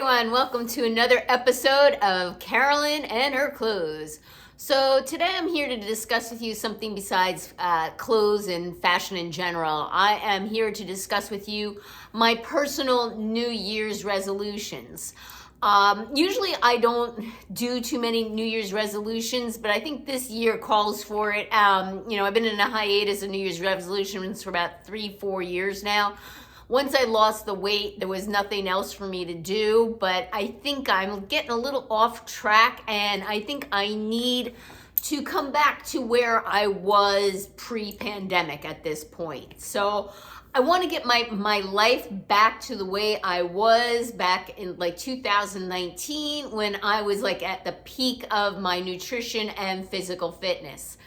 everyone, welcome to another episode of Carolyn and her clothes. So today I'm here to discuss with you something besides clothes and fashion in general. I am here to discuss with you my personal New Year's resolutions. Usually I don't do too many New Year's resolutions, but I think this year calls for it. I've been in a hiatus of New Year's resolutions for about 3-4 years now. Once I lost the weight, there was nothing else for me to do, but I think I'm getting a little off track, and I think I need to come back to where I was pre-pandemic at this point. So I want to get my life back to the way I was back in like 2019 when I was like at the peak of my nutrition and physical fitness.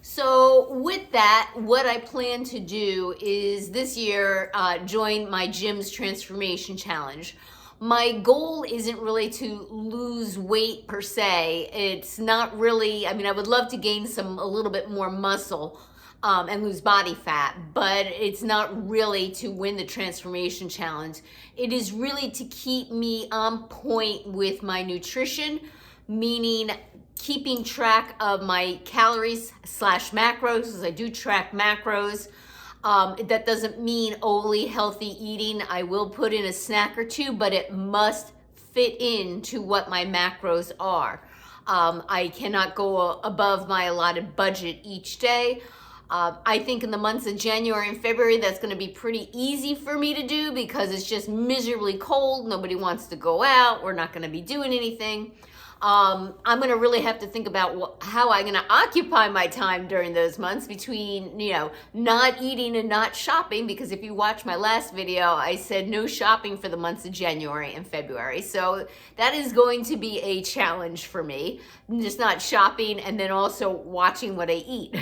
So with that, what I plan to do is this year join my gym's transformation challenge. My goal isn't really to lose weight per se. It's not really, I would love to gain a little bit more muscle and lose body fat, but it's not really to win the transformation challenge. It is really to keep me on point with my nutrition, meaning keeping track of my calories / macros, as I do track macros. That doesn't mean only healthy eating. I will put in a snack or two, but it must fit into what my macros are. I cannot go above my allotted budget each day. I think in the months of January and February, that's going to be pretty easy for me to do because it's just miserably cold. Nobody wants to go out. We're not going to be doing anything. I'm going to really have to think about how I'm going to occupy my time during those months between, not eating and not shopping, because if you watch my last video, I said no shopping for the months of January and February. So that is going to be a challenge for me, just not shopping and then also watching what I eat.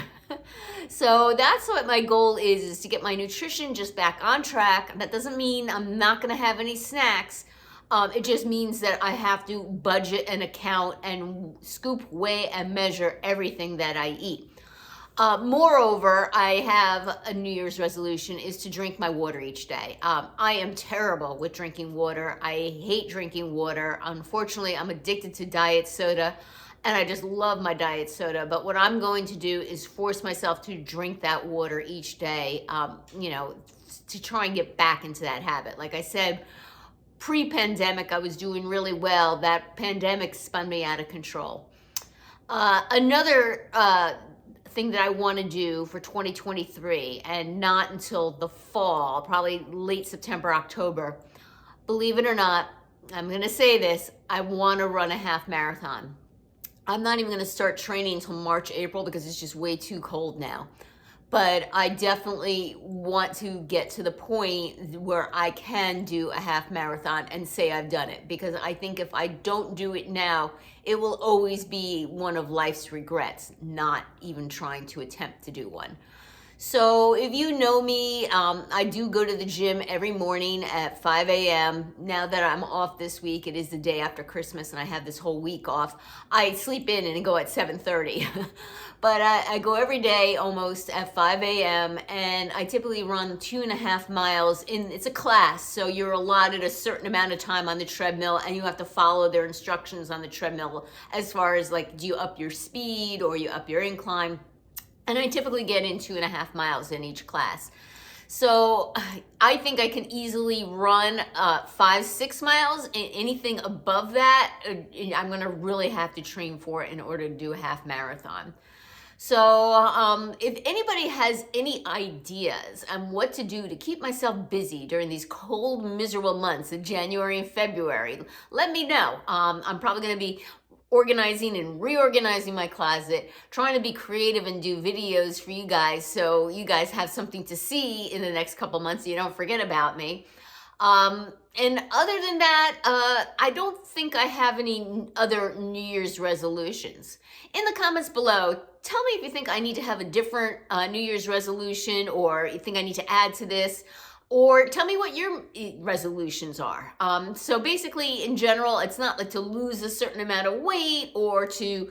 So that's what my goal is to get my nutrition just back on track. That doesn't mean I'm not going to have any snacks. It just means that I have to budget and account and scoop, weigh, and measure everything that I eat. Moreover, I have a New Year's resolution is to drink my water each day. I am terrible with drinking water. I hate drinking water. Unfortunately, I'm addicted to diet soda, and I just love my diet soda. But what I'm going to do is force myself to drink that water each day, to try and get back into that habit. Like I said, pre-pandemic, I was doing really well. That pandemic spun me out of control. Another thing that I want to do for 2023, and not until the fall, probably late September, October, believe it or not, I'm going to say this, I want to run a half marathon. I'm not even going to start training until March, April, because it's just way too cold now. But I definitely want to get to the point where I can do a half marathon and say I've done it. Because I think if I don't do it now, it will always be one of life's regrets, not even trying to attempt to do one. So if you know me, I do go to the gym every morning at 5 a.m. Now that I'm off this week, it is the day after Christmas and I have this whole week off. I sleep in and go at 7:30. But I go every day almost at 5 a.m. and I typically run 2.5 miles. It's a class, so you're allotted a certain amount of time on the treadmill and you have to follow their instructions on the treadmill as far as like, do you up your speed or you up your incline? And I typically get in 2.5 miles in each class. So I think I can easily run 5-6 miles. Anything above that, I'm going to really have to train for it in order to do a half marathon. So if anybody has any ideas on what to do to keep myself busy during these cold, miserable months of January and February, let me know. I'm probably going to be organizing and reorganizing my closet, trying to be creative and do videos for you guys so you guys have something to see in the next couple months so you don't forget about me. And other than that, I don't think I have any other New Year's resolutions. In the comments below, tell me if you think I need to have a different New Year's resolution, or you think I need to add to this. Or tell me what your resolutions are. So basically, in general, it's not like to lose a certain amount of weight or to,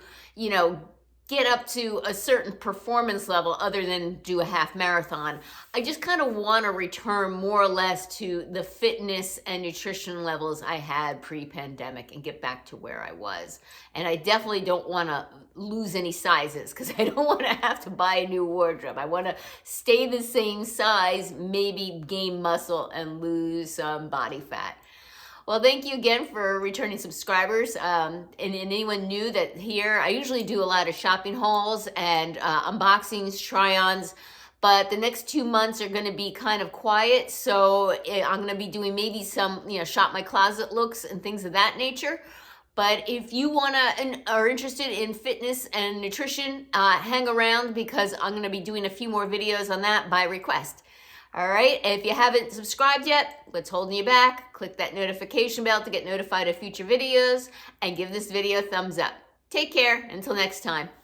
get up to a certain performance level other than do a half marathon. I just kind of want to return more or less to the fitness and nutrition levels I had pre-pandemic and get back to where I was. And I definitely don't want to lose any sizes because I don't want to have to buy a new wardrobe. I want to stay the same size, maybe gain muscle and lose some body fat. Well, thank you again for returning subscribers. And anyone new that here, I usually do a lot of shopping hauls and unboxings, try-ons, but the next 2 months are going to be kind of quiet. So I'm going to be doing maybe some, shop my closet looks and things of that nature. But if you are interested in fitness and nutrition, hang around because I'm going to be doing a few more videos on that by request. All right, if you haven't subscribed yet, what's holding you back? Click that notification bell to get notified of future videos and give this video a thumbs up. Take care, until next time.